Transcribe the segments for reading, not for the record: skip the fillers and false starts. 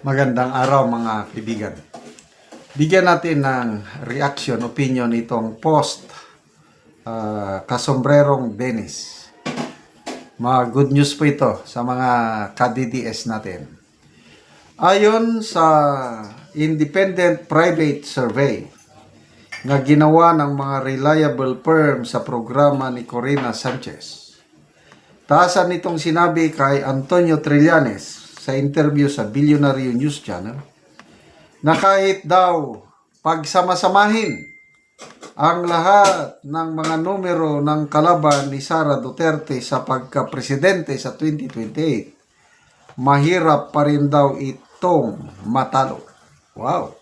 Magandang araw mga kaibigan. Bigyan natin ng reaction, opinion itong post Kasombrerong Dennis. Mga good news po ito sa mga ka-DDS natin. Ayon sa independent private survey na ginawa ng mga reliable firm sa programa ni Corina Sanchez, taasan nitong sinabi kay Antonio Trillanes sa interview sa Billionaire News Channel na kahit daw pagsamasamahin ang lahat ng mga numero ng kalaban ni Sara Duterte sa pagka-presidente sa 2028, mahirap pa rin daw itong matalo. Wow!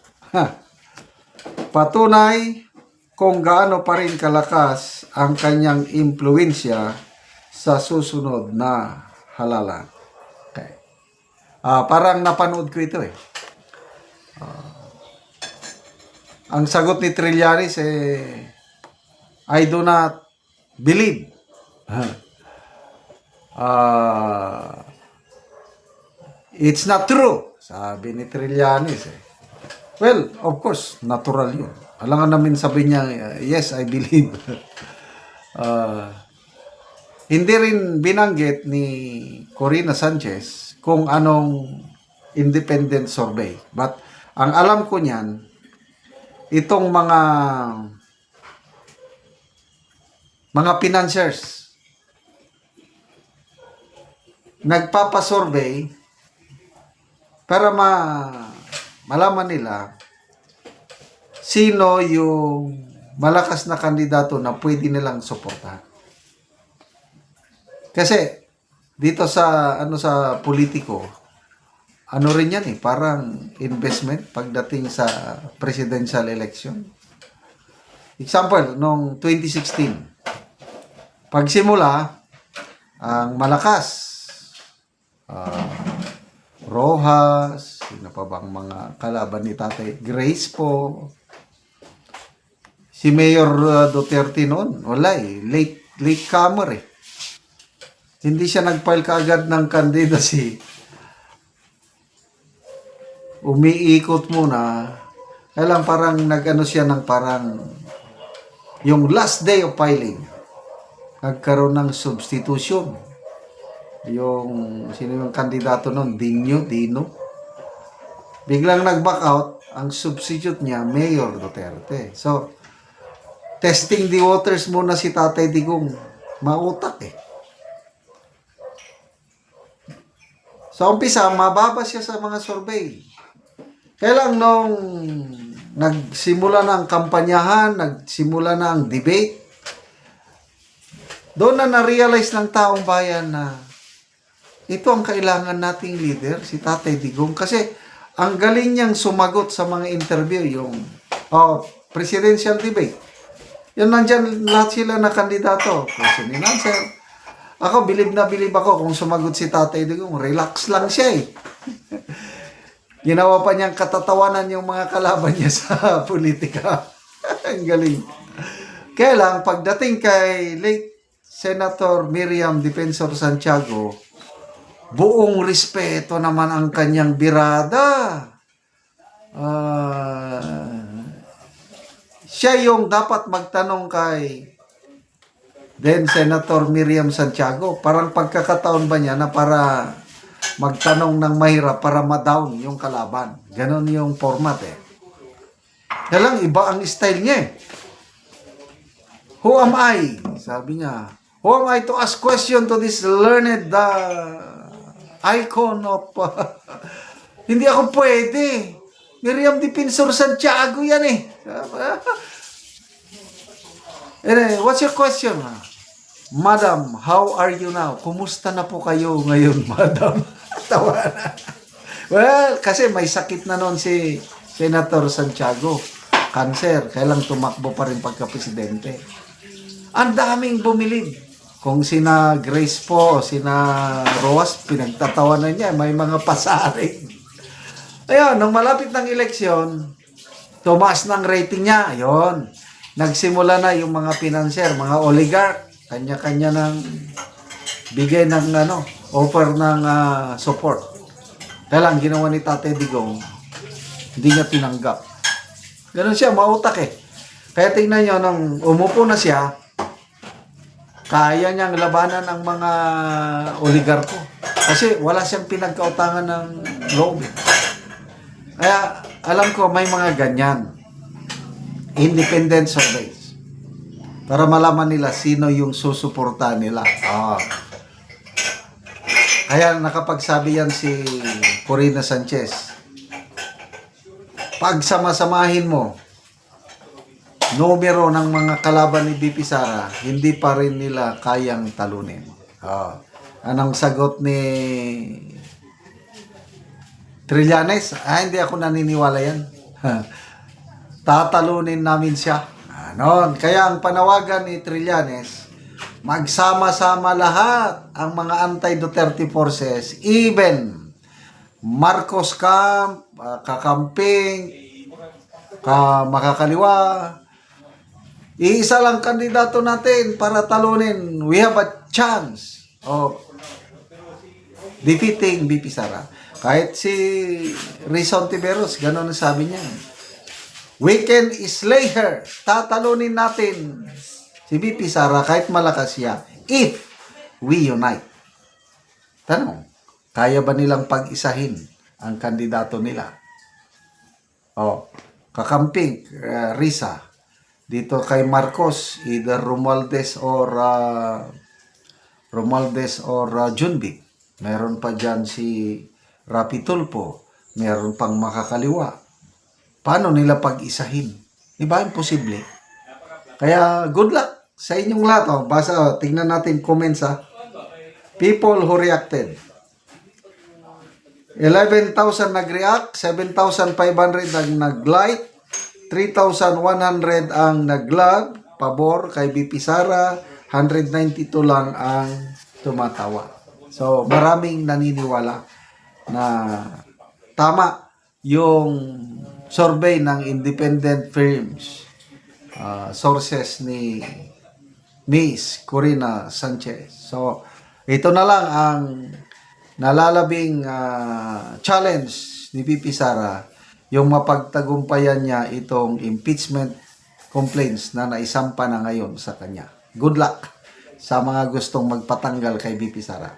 Patunay kung gaano pa rin kalakas ang kanyang impluensya sa susunod na halalan. Okay. Parang napanood ko ito eh. Ang sagot ni Trillanes I do not believe. It's not true, sabi ni Trillanes eh. Well, of course, natural yun. Alangan namin sabi niya, yes, I believe. Hindi rin binanggit ni Corina Sanchez kung anong independent survey. But ang alam ko niyan, itong mga financiers nagpapasurvey para malaman nila sino yung malakas na kandidato na pwede nilang suportahan. Kasi dito sa sa politiko, ano rin yan eh, parang investment pagdating sa presidential election. Example, noong 2016, pagsimula, ang malakas, Rojas, sino pa bang mga kalaban ni Tatay Grace po, si Mayor Duterte noon, wala eh, late comer eh. Hindi siya nag-file kaagad ng candidacy. Umiikot muna. Kailang parang nag-ano siya ng parang yung last day of filing. Nagkaroon ng substitution. Yung sino yung kandidato noon? Dino. Biglang nag-back out. Ang substitute niya, Mayor Duterte. So, testing the waters muna si Tatay Digong. Mautak eh. So, umpisa, mababa siya sa mga survey. Kailang nung nagsimula na ang kampanyahan, nagsimula na ang debate, doon na na-realize ng taong bayan na ito ang kailangan nating leader, si Tatay Digong. Kasi ang galing niyang sumagot sa mga interview, yung presidential debate. Yan nandyan lahat sila na kandidato. Question and answer. Ako, bilib na bilib ako kung sumagot si Tatay Digong. Relax lang siya eh. Ginawa pa niyang katatawanan yung mga kalaban niya sa politika. Ang galing. Kaya lang, pagdating kay late Senator Miriam Defensor Santiago, buong respeto naman ang kanyang birada. Siya yung dapat magtanong kay then Senator Miriam Santiago. Parang pagkakataon ba niya na para magtanong ng mahirap para ma-down yung kalaban. Ganon yung format eh. Kaya lang, iba ang style niya eh. Who am I? Sabi niya. Who am I to ask question to this learned icon of... Hindi ako pwede. Miriam Defensor Santiago yan eh. What's your question? Madam, how are you now? Kumusta na po kayo ngayon, madam? Tawa na. Well, kasi may sakit na noon si Senator Santiago. Cancer. Kailang tumakbo pa rin pagka-presidente. Ang daming bumilib. Kung sina Grace po, sina Rojas, pinagtatawanan niya. May mga pasaring. Ayun, nung malapit ng eleksyon, tumaas ng rating niya. Ayun. Nagsimula na yung mga financier, mga oligarch. Kanya-kanya ng bigay ng offer ng support. Kaya lang, ginawa ni Tatay Digong, hindi niya tinanggap. Ganun siya, mautak eh. Kaya tingnan nyo, nung umupo na siya, kaya niyang labanan ng mga oligarko. Kasi wala siyang pinagkautangan ng loob. Kaya alam ko may mga ganyan. Independent surveys. Para malaman nila sino yung susuportahan nila. Kaya nakapagsabi yan si Corina Sanchez. Pag sama-samahin mo, numero ng mga kalaban ni BP Sara, hindi pa rin nila kayang talunin. Anong sagot ni Trillanes? Hindi ako naniniwala yan. Tatalunin namin siya. Kaya ang panawagan ni Trillanes, magsama-sama lahat ang mga anti-Duterte forces, even Marcos Camp, kakamping, makakaliwa, iisa lang kandidato natin para talunin. We have a chance of defeating BP Sara. Kahit si Rizon Tiberos, gano'n ang sabi niya. We can slay her. Tatalunin natin si BP Sara kahit malakas siya if we unite. Tanong, kaya ba nilang pag-isahin ang kandidato nila? Kakamping, Risa. Dito kay Marcos, either Romualdez or Junbi. Meron pa dyan si Rapi Tulfo. Meron pang makakaliwa. Paano nila pag-isahin? Diba? Imposible. Kaya good luck sa inyong lahat. Tingnan natin comments ha. People who reacted. 11,000 nag-react, 7,500 ang nag-like, 3,100 ang nag-love, pabor kay BP Sara, 192 lang ang tumatawa. So, maraming naniniwala na tama yung survey ng independent firms, sources ni Miss Corina Sanchez. So, ito na lang ang nalalabing challenge ni BP Sara, yung mapagtagumpayan niya itong impeachment complaints na naisampa na ngayon sa kanya. Good luck sa mga gustong magpatanggal kay BP Sara.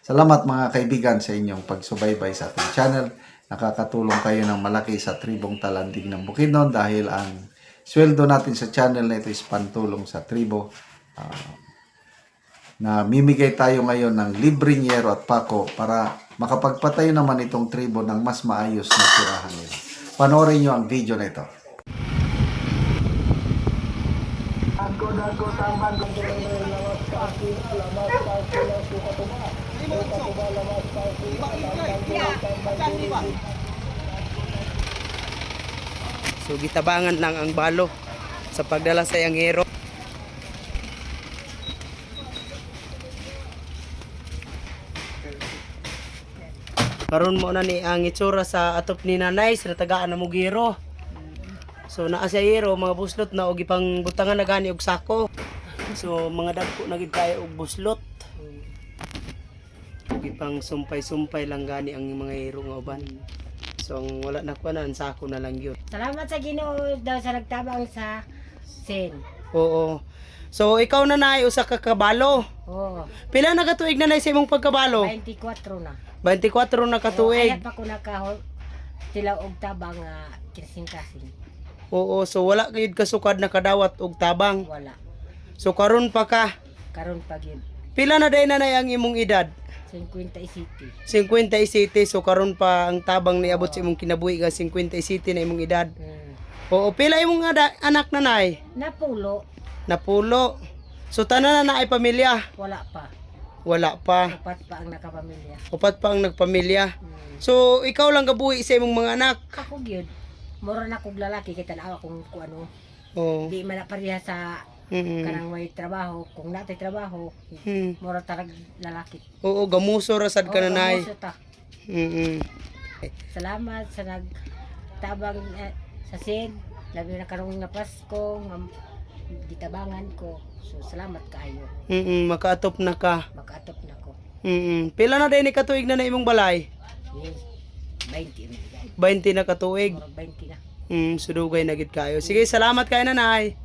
Salamat mga kaibigan sa inyong pagsubaybay sa ating channel. Nakakatulong kayo ng malaki sa tribong Talanding ng Bukidnon dahil ang sweldo natin sa channel na ito is pantulong sa tribo. Na mimigay tayo ngayon ng libreng yero at pako para makapagpatayo naman itong tribo ng mas maayos na tirahan nila. Panoorin nyo ang video na ito. So gitabangan lang ang balo sa pagdala sa yangero. Karon mo na ni ang itsura sa atop ni nanay sa tagaan na mugiro. So naa sa hero mga buslot na og ipang butangan na gani og sako. So mga dagko na gid kayo og buslot. Og ipang sumpay-sumpay lang gani ang mga hero nga uban. So ang wala na kuan ang sako na lang yun. Salamat sa Ginoo daw sa nagtabang sa sin. Oo. So ikaw na nay usa ka kabalo. Oo. Pila na katuig na nay sa imong pagkabalo? 24 na. 24 na katuig. Ayat pa ko sila og tabang nga kising-kasing. Oo, so wala gayud kasukad na kadawat og tabang. Wala. So karon pa ka. Karon pa gyud. Pila na day na nay ang imong edad? 57. 57. So karon pa ang tabang niabot sa imong kinabuhi nga 57 na imong edad. Oo, pila imong anak na nay? Napulo. Napulo. So tanan na ay pamilya? Wala pa. Wala pa. Upat pa ang nakapamilya. Upat pa ang nagpamilya. So ikaw lang gabuhi sa imong mga anak. Ako gyud. Mura na kog lalaki kay tanaw akong kuano. Oo. Di man na pareha sa kanang may trabaho. Kung natay trabaho, mura tarag lalaki. Oo, gamuso ra sad ka na nay. Kamuso ta. Mm. Salamat sa nagtabang sa SID. Labi na karong nga Pasko, gitabangan ko. So salamat kaayo. Makaatop na ka. Makaatop na ko. Pila na din ni katuig na imong balay? Yes. 20 na bigay. 20 na katuig. Murag 20 na. Sudugay na gid kayo. Sige, salamat kayo nanay.